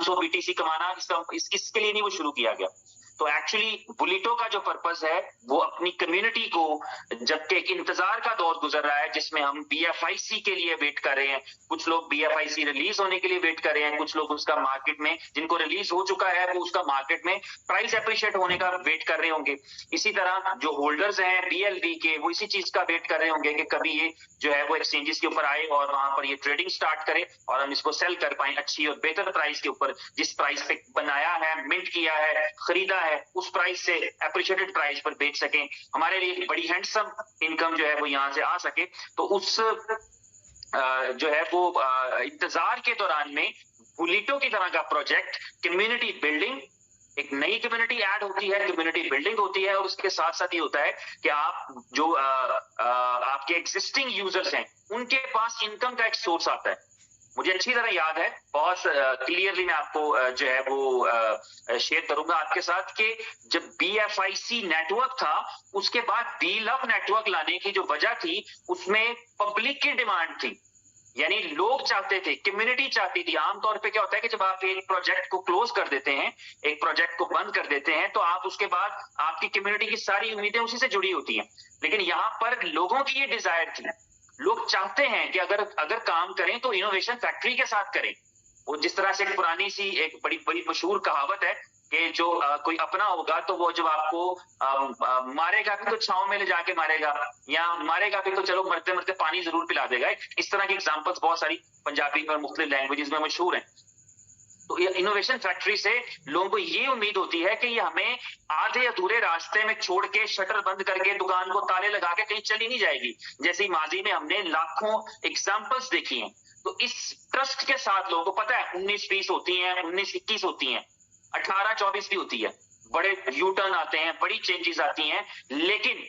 सौ बीटीसी कमाना, इसके लिए नहीं वो शुरू किया गया। तो एक्चुअली बुलिटो का जो पर्पस है वो अपनी कम्युनिटी को, जबकि एक इंतजार का दौर गुजर रहा है जिसमें हम बीएफआईसी के लिए वेट कर रहे हैं, कुछ लोग बीएफआईसी रिलीज होने के लिए वेट कर रहे हैं, कुछ लोग उसका मार्केट में, जिनको रिलीज हो चुका है वो उसका मार्केट में प्राइस अप्रिशिएट होने का वेट कर रहे होंगे। इसी तरह जो होल्डर्स हैं बीएलवी के, वो इसी चीज का वेट कर रहे होंगे कि कभी ये जो है वो एक्सचेंजेस के ऊपर आए और वहां पर ये ट्रेडिंग स्टार्ट करे और हम इसको सेल कर पाए अच्छी और बेहतर प्राइस के ऊपर, जिस प्राइस पे बनाया है, मिंट किया है, खरीदा है, उस प्राइस से एप्रिशिएटेड प्राइस पर बेच सकें, हमारे लिए बड़ी हैंडसम इनकम जो है वो यहां से आ सके। तो उस जो है वो इंतजार के दौरान में बुलिटो की तरह का प्रोजेक्ट, कम्युनिटी बिल्डिंग, एक नई कम्युनिटी ऐड होती है, कम्युनिटी बिल्डिंग होती है, और उसके साथ साथ ये होता है कि आप जो आपके एग्जिस्टिंग यूजर्स हैं उनके पास इनकम का एक सोर्स आता है। मुझे अच्छी तरह याद है, बहुत क्लियरली मैं आपको जो है वो शेयर करूंगा आपके साथ कि जब बीएफआईसी नेटवर्क था उसके बाद बीलव नेटवर्क लाने की जो वजह थी उसमें पब्लिक की डिमांड थी, यानी लोग चाहते थे, कम्युनिटी चाहती थी। आमतौर पे क्या होता है कि जब आप एक प्रोजेक्ट को क्लोज कर देते हैं, एक प्रोजेक्ट को बंद कर देते हैं, तो आप उसके बाद आपकी कम्युनिटी की सारी उम्मीदें उसी से जुड़ी होती हैं। लेकिन यहाँ पर लोगों की ये डिजायर थी, लोग चाहते हैं कि अगर काम करें तो इनोवेशन फैक्ट्री के साथ करें। वो जिस तरह से एक पुरानी सी एक बड़ी बड़ी मशहूर कहावत है कि जो कोई अपना होगा तो वो जब आपको मारेगा भी तो छांव में ले जाके मारेगा, या मारेगा भी तो चलो मरते मरते पानी जरूर पिला देगा। इस तरह की एग्जांपल्स बहुत सारी पंजाबी और मुख्तलिफ लैंग्वेजेस में मशहूर हैं। तो ये इनोवेशन फैक्ट्री से लोगों को ये उम्मीद होती है कि ये हमें आधे अधूरे रास्ते में छोड़ के, शटर बंद करके, दुकान को ताले लगा के कहीं चली नहीं जाएगी, जैसे माजी में हमने लाखों एग्जांपल्स देखी हैं। तो इस ट्रस्ट के साथ लोगों को पता है 19-20 होती हैं, 19-21 होती हैं, 18-24 भी होती है, बड़े यू टर्न आते हैं, बड़ी चेंजेस आती हैं, लेकिन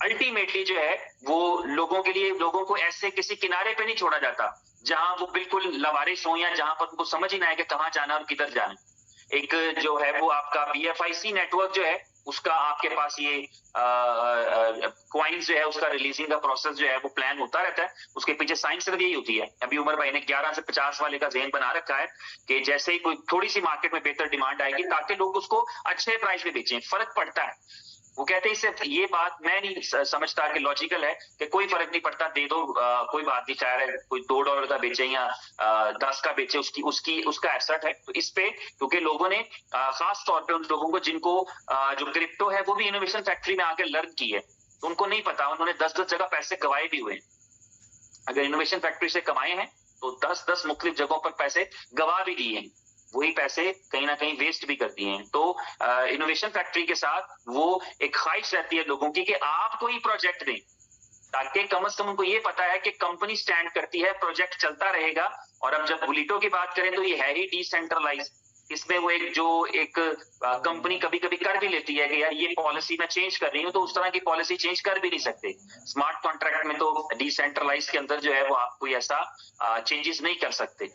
अल्टीमेटली जो है वो लोगों के लिए, लोगों को ऐसे किसी किनारे पे नहीं छोड़ा जाता जहां वो बिल्कुल लवारिस हो, या जहां पर उनको समझ ही ना आए कि कहां जाना और किधर जाना। एक जो है वो आपका बीएफआईसी नेटवर्क जो है उसका आपके पास ये कॉइन्स जो है उसका रिलीजिंग का प्रोसेस जो है वो प्लान होता रहता है, उसके पीछे साइंस सिर्फ यही होती है। अभी उमर भाई ने 11 से 50 वाले का ज़हन बना रखा है कि जैसे ही कोई थोड़ी सी मार्केट में बेहतर डिमांड आएगी ताकि लोग उसको अच्छे प्राइस पे बेचें, फर्क पड़ता है। वो कहते हैं इससे ये बात मैं नहीं समझता कि लॉजिकल है कि कोई फर्क नहीं पड़ता, दे दो, कोई बात नहीं, चाहे कोई $2 का बेचे या 10 का बेचे, उसका एसेट है। तो इस पे क्योंकि लोगों ने खास तौर पे उन लोगों को जिनको जो क्रिप्टो है वो भी इनोवेशन फैक्ट्री में आकर लर्न की है, तो उनको नहीं पता, उन्होंने 10-10 जगह पैसे गवाए भी हुए। अगर इनोवेशन फैक्ट्री से कमाए हैं तो 10-10 मुख्तलिफ जगहों पर पैसे गवा भी दिए हैं, वही पैसे कहीं ना कहीं वेस्ट भी कर दिए हैं। तो इनोवेशन फैक्ट्री के साथ वो एक ख्वाहिश रहती है लोगों की कि आप कोई प्रोजेक्ट दें, ताकि कम से कम उनको ये पता है कि कंपनी स्टैंड करती है, प्रोजेक्ट चलता रहेगा। और अब जब बुलिटो की बात करें तो ये है ही डिसेंट्रलाइज, इसमें वो एक कंपनी कभी कभी कर भी लेती है कि यार ये पॉलिसी मैं चेंज कर रही हूँ, तो उस तरह की पॉलिसी चेंज कर भी नहीं सकते। स्मार्ट कॉन्ट्रैक्ट में तो डिसेंट्रलाइज के अंदर जो है वो आप कोई ऐसा चेंजेस नहीं कर सकते।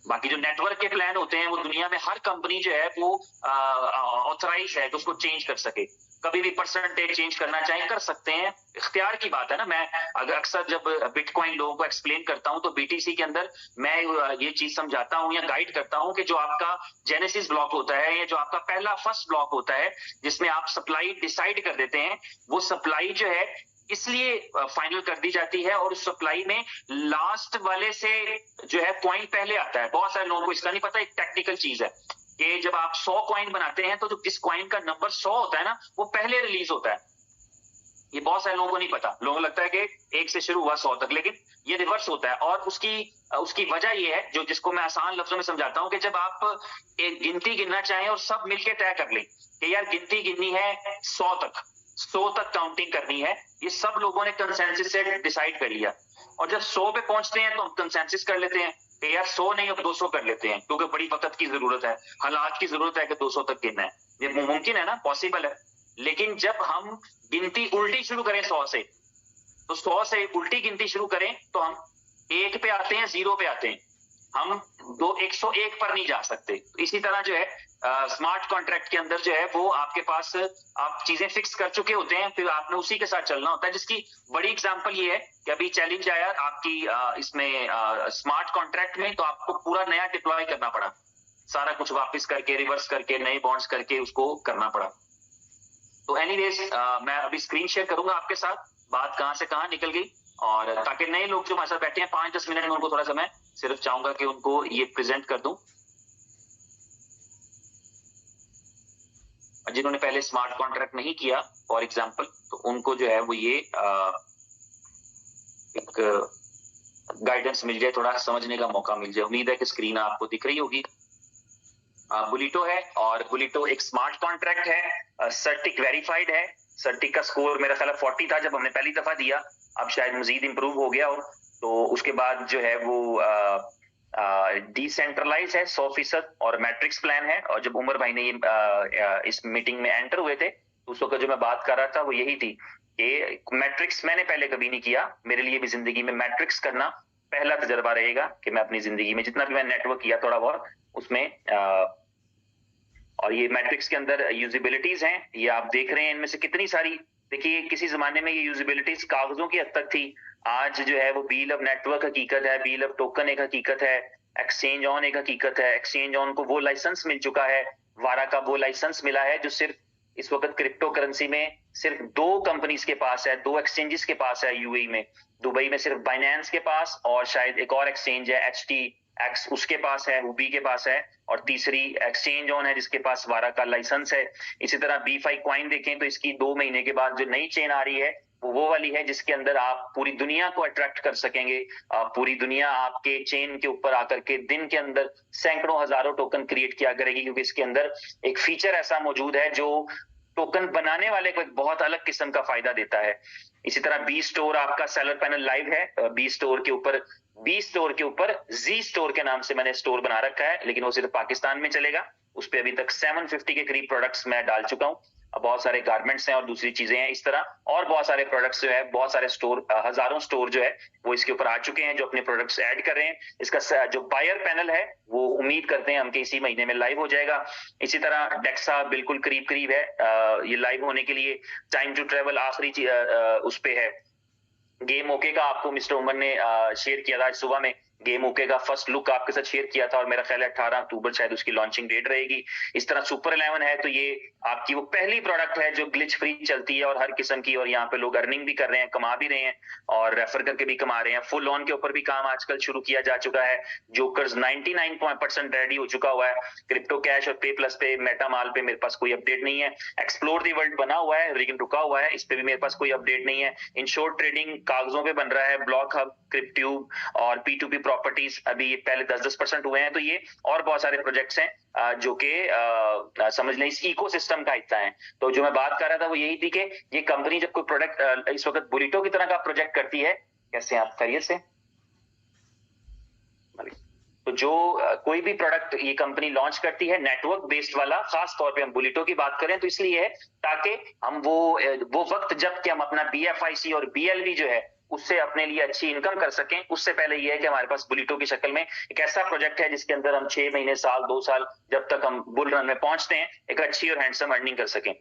बाकी जो नेटवर्क के प्लान होते हैं वो दुनिया में हर कंपनी जो है वो ऑथराइज है तो उसको चेंज कर सके, कभी भी परसेंटेज चेंज करना चाहे कर सकते हैं, इख्तियार की बात है ना। मैं अगर अक्सर जब बिटकॉइन लोगों को एक्सप्लेन करता हूं तो बीटीसी के अंदर मैं ये चीज समझाता हूं या गाइड करता हूं कि जो आपका जेनेसिस ब्लॉक होता है या जो आपका पहला फर्स्ट ब्लॉक होता है जिसमें आप सप्लाई डिसाइड कर देते हैं, वो सप्लाई जो है इसलिए फाइनल कर दी जाती है और उस सप्लाई में लास्ट वाले से जो है कॉइन पहले आता है। बहुत सारे लोगों को इसका नहीं पता, एक टेक्निकल चीज है कि जब आप 100 कॉइन बनाते हैं तो जो जिस कॉइन का नंबर 100 होता है ना वो पहले रिलीज होता है। ये बहुत सारे लोगों को नहीं पता, लोगों को लगता है कि 1 से शुरू हुआ 100 तक, लेकिन ये रिवर्स होता है। और उसकी वजह ये है, जो जिसको मैं आसान लफ्जों में समझाता हूं, कि जब आप एक गिनती गिनना चाहें और सब मिलकर तय कर लें कि यार गिनती गिननी है 100 तक काउंटिंग करनी है, ये सब लोगों ने कंसेंसस से डिसाइड कर लिया। और जब 100 पे पहुंचते हैं तो हम कंसेंसस कर लेते हैं कि यार 100 नहीं अब 200 कर लेते हैं, क्योंकि बड़ी वक्त की जरूरत है, हालात की जरूरत है कि 200 तक गिनना है। ये मुमकिन है ना, पॉसिबल है। लेकिन जब हम गिनती उल्टी शुरू करें 100 से, तो 100 से उल्टी गिनती शुरू करें तो हम 1 पे आते हैं, 0 पे आते हैं, हम 101 पर नहीं जा सकते। तो इसी तरह जो है स्मार्ट कॉन्ट्रैक्ट के अंदर जो है वो आपके पास आप चीजें फिक्स कर चुके होते हैं, फिर आपने उसी के साथ चलना होता है। जिसकी बड़ी एग्जांपल ये है कि अभी चैलेंज आया आपकी इसमें स्मार्ट कॉन्ट्रैक्ट में, तो आपको पूरा नया डिप्लॉय करना पड़ा। सारा कुछ वापस करके, रिवर्स करके, नए बॉन्ड्स करके उसको करना पड़ा। तो एनीवेज मैं अभी स्क्रीन शेयर करूंगा आपके साथ, बात कहां से कहां निकल गई, और ताकि नए लोग जो हमारे साथ बैठे हैं 5-10 मिनट में उनको थोड़ा सा मैं सिर्फ चाहूंगा कि उनको ये प्रेजेंट कर दूं। जिन्होंने पहले स्मार्ट कॉन्ट्रैक्ट नहीं किया फॉर एग्जांपल, तो उनको जो है वो ये एक गाइडेंस मिल जाए, थोड़ा समझने का मौका मिल जाए। उम्मीद है कि स्क्रीन आपको दिख रही होगी। बुलिटो है, और बुलिटो एक स्मार्ट कॉन्ट्रैक्ट है, सर्टिक वेरीफाइड है। सर्टिक का स्कोर मेरा ख्याल 40 था जब हमने पहली दफा दिया, अब शायद मजीद इंप्रूव हो गया हो। तो उसके बाद जो है वो डिसेंट्रलाइज है 100%, और मैट्रिक्स प्लान है। और जब उमर भाई ने ये इस मीटिंग में एंटर हुए थे, तो उस वक्त जो मैं बात कर रहा था वो यही थी कि मैट्रिक्स मैंने पहले कभी नहीं किया, मेरे लिए भी जिंदगी में मैट्रिक्स करना पहला तजर्बा रहेगा कि मैं अपनी जिंदगी में जितना भी मैंने नेटवर्क किया थोड़ा बहुत उसमें और ये मैट्रिक्स के अंदर यूजिबिलिटीज हैं, ये आप देख रहे हैं इनमें से कितनी सारी। देखिए किसी जमाने में ये यूजिबिलिटीज कागजों की हद तक थी, आज जो है वो बील ऑफ नेटवर्क हकीकत है, बील ऑफ टोकन एक हकीकत है, एक्सचेंज ऑन एक हकीकत है। एक्सचेंज ऑन को वो लाइसेंस मिल चुका है, वारा का वो लाइसेंस मिला है जो सिर्फ इस वक्त क्रिप्टो करेंसी में सिर्फ 2 कंपनीज के पास है, 2 एक्सचेंजेस के पास है यूएई में। दुबई में सिर्फ बाइनेंस के पास, और शायद एक और एक्सचेंज है HTX उसके पास है, हुबी के पास है, और तीसरी एक्सचेंज ऑन है जिसके पास वारा का लाइसेंस है। इसी तरह B5 कॉइन देखें तो इसकी 2 महीने के बाद जो नई चेन आ रही है वो वाली है जिसके अंदर आप पूरी दुनिया को अट्रैक्ट कर सकेंगे। पूरी दुनिया आपके चेन के ऊपर आकर के दिन के अंदर सैकड़ों हजारों टोकन क्रिएट किया करेगी, क्योंकि इसके अंदर एक फीचर ऐसा मौजूद है जो टोकन बनाने वाले को एक बहुत अलग किस्म का फायदा देता है। इसी तरह बी स्टोर आपका सेलर पैनल लाइव है। बी स्टोर के ऊपर जी स्टोर के नाम से मैंने स्टोर बना रखा है, लेकिन वो सिर्फ पाकिस्तान में चलेगा। उस पर अभी तक 750 के करीब प्रोडक्ट्स मैं डाल चुका हूँ। बहुत सारे गारमेंट्स हैं और दूसरी चीजें हैं इस तरह, और बहुत सारे प्रोडक्ट्स जो है, बहुत सारे स्टोर, हजारों स्टोर जो है वो इसके ऊपर आ चुके हैं जो अपने प्रोडक्ट्स ऐड कर रहे हैं। इसका जो बायर पैनल है वो उम्मीद करते हैं हम कि इसी महीने में लाइव हो जाएगा। इसी तरह डेक्सा बिल्कुल करीब है ये लाइव होने के लिए। टाइम टू ट्रेवल आखिरी उस पे है। गेम ओके का आपको मिस्टर उमर ने शेयर किया था आज सुबह में, गेम ओके का फर्स्ट लुक आपके साथ शेयर किया था, और मेरा ख्याल है 18 अक्टूबर शायद उसकी लॉन्चिंग डेट रहेगी। इस तरह सुपर 11 है, तो ये आपकी वो पहली प्रोडक्ट है जो ग्लिच फ्री चलती है और हर किस्म की, और यहाँ पे लोग अर्निंग भी कर रहे हैं, कमा भी रहे हैं, और रेफर करके भी कमा रहे हैं। फुल ऑन के ऊपर भी काम आजकल शुरू किया जा चुका है। जोकर्स 99% रेडी हो चुका हुआ है। क्रिप्टो कैश और पे प्लस पे, मेटा माल पे मेरे पास कोई अपडेट नहीं है। एक्सप्लोर द वर्ल्ड बना हुआ है लेकिन रुका हुआ है, इस पे भी मेरे पास कोई अपडेट नहीं है। इन शॉर्ट ट्रेडिंग कागजों पे बन रहा है। ब्लॉक हब, क्रिप्ट्यूब और P2P प्रॉपर्टीज अभी पहले 10% हुए हैं। तो ये और बहुत सारे प्रोजेक्ट्स हैं जो कि समझ लें इस इकोसिस्टम का हिस्सा है। तो जो मैं बात कर रहा था वो यही थी कि ये कंपनी जब कोई प्रोडक्ट इस वक्त बुलिटो की तरह का प्रोजेक्ट करती है, कैसे आप खैरियत से, तो जो कोई भी प्रोडक्ट ये कंपनी लॉन्च करती है नेटवर्क बेस्ड वाला, खास तौर पे हम बुलिटो की बात करें तो इसलिए है ताकि हम वो वक्त जब कि हम अपना BFIC और BLV जो है उससे अपने लिए अच्छी इनकम कर सकें, उससे पहले ये है कि हमारे पास बुलिटो की शक्ल में एक ऐसा प्रोजेक्ट है जिसके अंदर हम 6 महीने, साल, 2 साल जब तक हम बुल रन में पहुंचते हैं एक अच्छी और हैंडसम अर्निंग कर सकें।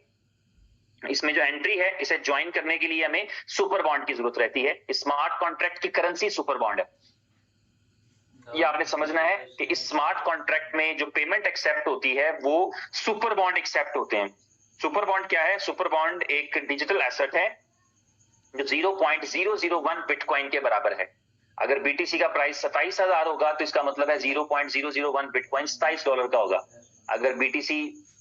इसमें जो एंट्री है इसे ज्वाइन करने के लिए हमें सुपर बॉन्ड की जरूरत रहती है। स्मार्ट कॉन्ट्रैक्ट की करेंसी सुपर बॉन्ड है। ये आपने समझना है कि इस स्मार्ट कॉन्ट्रैक्ट में जो पेमेंट एक्सेप्ट होती है वो सुपर बॉन्ड एक्सेप्ट होते हैं। सुपर बॉन्ड क्या है? सुपर बॉन्ड एक डिजिटल एसेट है जो 0.001 बिटकॉइन के बराबर है। अगर BTC का प्राइस 27,000 होगा तो इसका मतलब है 0.001 बिटकॉइन $27 का होगा। अगर BTC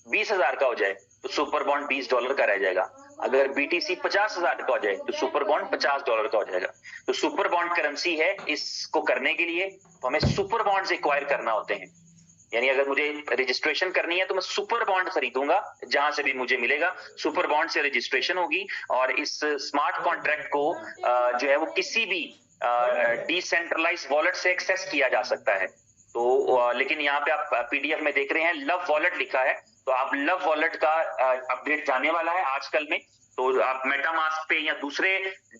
20,000 का हो जाए तो सुपर बॉन्ड $20 का रह जाएगा। अगर BTC 50,000 का हो जाए तो सुपर बॉन्ड $50 का हो जाएगा। तो सुपर बॉन्ड करेंसी है। इसको करने के लिए तो हमें सुपर बॉन्ड्स एक्वायर करना होते हैं। यानी अगर मुझे रजिस्ट्रेशन करनी है तो मैं सुपर बॉन्ड खरीदूंगा, जहां से भी मुझे मिलेगा सुपर बॉन्ड से रजिस्ट्रेशन होगी, और इस स्मार्ट कॉन्ट्रैक्ट को जो है वो किसी भी डिसेंट्रलाइज वॉलेट से एक्सेस किया जा सकता है। तो लेकिन यहाँ पे आप PDF में देख रहे हैं लव वॉलेट लिखा है, तो आप लव वॉलेट का अपडेट जाने वाला है आजकल में। तो आप मेटामास्क पे या दूसरे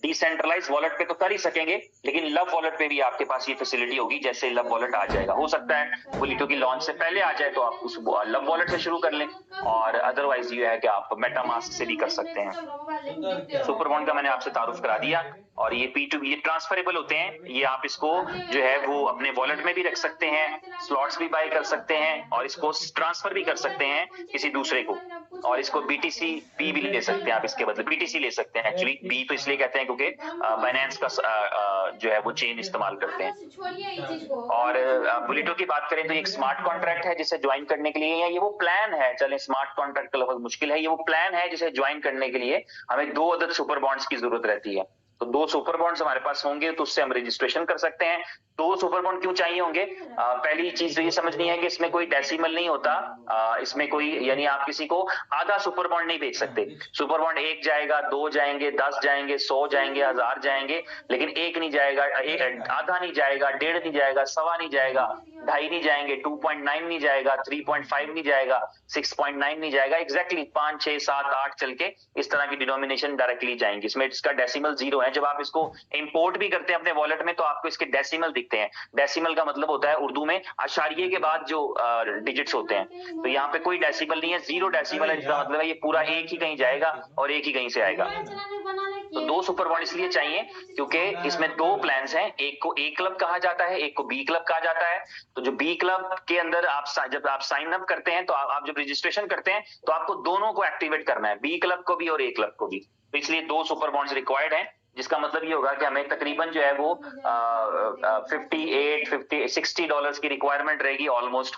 डिसेंट्रलाइज वॉलेट पे तो कर ही सकेंगे, लेकिन लव वॉलेट पे भी आपके पास ये फैसिलिटी होगी। जैसे लव वॉलेट आ जाएगा, हो सकता है बुलिटो की लॉन्च से पहले आ जाए तो आप उस लव वॉलेट से शुरू कर लें, और अदरवाइज ये है कि आप मेटामास्क से भी कर सकते हैं। सुपर बॉन्ड का मैंने आपसे तारुफ करा दिया। और ये P2P ये ट्रांसफरेबल होते हैं, ये आप इसको जो है वो अपने वॉलेट में भी रख सकते हैं, स्लॉट्स भी बाय कर सकते हैं और इसको ट्रांसफर भी कर सकते हैं किसी दूसरे को, और इसको BTC P भी ले सकते हैं आप, इसके बदले BTC ले सकते हैं। एक्चुअली P तो इसलिए कहते हैं क्योंकि बाइनेंस का जो है वो चेन इस्तेमाल करते हैं। और बुलिटो की बात करें तो एक स्मार्ट कॉन्ट्रैक्ट है जिसे ज्वाइन करने के लिए, या ये वो प्लान है, चलें स्मार्ट कॉन्ट्रैक्ट का लफ्ज मुश्किल है, ये वो प्लान है जिसे ज्वाइन करने के लिए हमें 2 अदद सुपर बॉन्ड्स की जरूरत रहती है। तो 2 सुपर बॉन्ड्स हमारे पास होंगे तो उससे हम रजिस्ट्रेशन कर सकते हैं। 2 सुपर बॉन्ड क्यों चाहिए होंगे? पहली चीज तो ये समझनी है कि इसमें कोई डेसिमल नहीं होता, इसमें कोई, यानी आप किसी को आधा सुपर बॉन्ड नहीं बेच सकते। सुपर बॉन्ड 1 जाएगा, 2 जाएंगे, 10 जाएंगे, 100 जाएंगे, 1000 जाएंगे, लेकिन 1 नहीं जाएगा, आधा नहीं जाएगा, 1.5 नहीं जाएगा, 1.25 नहीं जाएगा, 2.5 नहीं जाएंगे, 2.9 नहीं जाएगा, 3.5 नहीं जाएगा, 6.9 नहीं जाएगा, एग्जैक्टली 5, 6, 7, 8 चल के इस तरह की डिनोमिनेशन डायरेक्टली जाएंगी। इसमें इसका डेसिमल 0 है। जब आप इसको इंपोर्ट भी करते हैं अपने वॉलेट में तो आपको इसके डेसिमल दिखते हैं। डेसिमल का मतलब होता है उर्दू में आशारिये के बाद जो डिजिट्स होते हैं, तो यहाँ पे कोई डेसिमल नहीं है, 0 डेसिमल है, जिसका मतलब है ये पूरा एक ही कहीं जाएगा और एक ही कहीं से आएगा। तो 2 सुपर बॉन्ड इसलिए चाहिए क्योंकि इसमें 2 प्लान्स हैं, एक को A क्लब कहा जाता है, एक को B क्लब कहा जाता है। तो जो B क्लब के अंदर जब आप साइन अप करते हैं तो आप जब रजिस्ट्रेशन करते हैं तो आपको दोनों को एक्टिवेट करना है, B क्लब को भी और A क्लब को भी। तो इसलिए 2 सुपर बॉन्ड्स रिक्वायर्ड हैं, जिसका मतलब ये होगा कि हमें तकरीबन जो है वो 60 डॉलर्स की रिक्वायरमेंट रहेगी ऑलमोस्ट,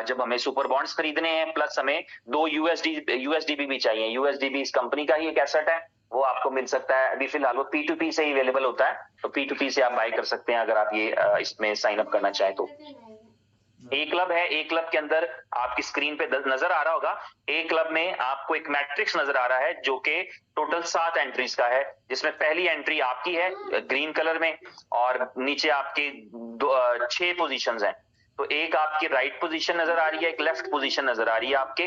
जब हमें सुपर बॉन्ड्स खरीदने हैं। प्लस हमें 2 USDB भी चाहिए। USDB इस कंपनी का ही एक एसेट है, वो आपको मिल सकता है। अभी फिलहाल वो P2P से ही अवेलेबल होता है, तो P2P से आप बाय कर सकते हैं अगर आप ये इसमें साइन अप करना चाहें तो। A क्लब है, A क्लब के अंदर आपकी स्क्रीन पे नजर आ रहा होगा, A क्लब में आपको एक मैट्रिक्स नजर आ रहा है जो कि टोटल 7 एंट्रीज का है, जिसमें पहली एंट्री आपकी है ग्रीन कलर में और नीचे आपके 6 पोजीशंस हैं। तो एक आपकी राइट पोजीशन नजर आ रही है, एक लेफ्ट पोजीशन नजर आ रही है आपके,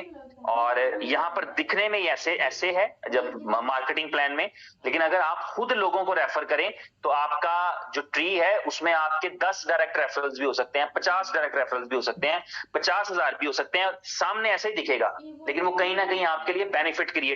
और यहाँ पर दिखने में ऐसे है जब मार्केटिंग प्लान में, लेकिन अगर आप खुद लोगों को रेफर करें तो आपका जो ट्री है उसमें आपके 10 डायरेक्ट रेफरल्स भी हो सकते हैं, 50 डायरेक्ट रेफरल्स भी हो सकते हैं, 50,000 भी हो सकते हैं, सामने ऐसे ही दिखेगा, लेकिन वो कहीं ना कहीं आपके लिए बेनिफिट क्रिएट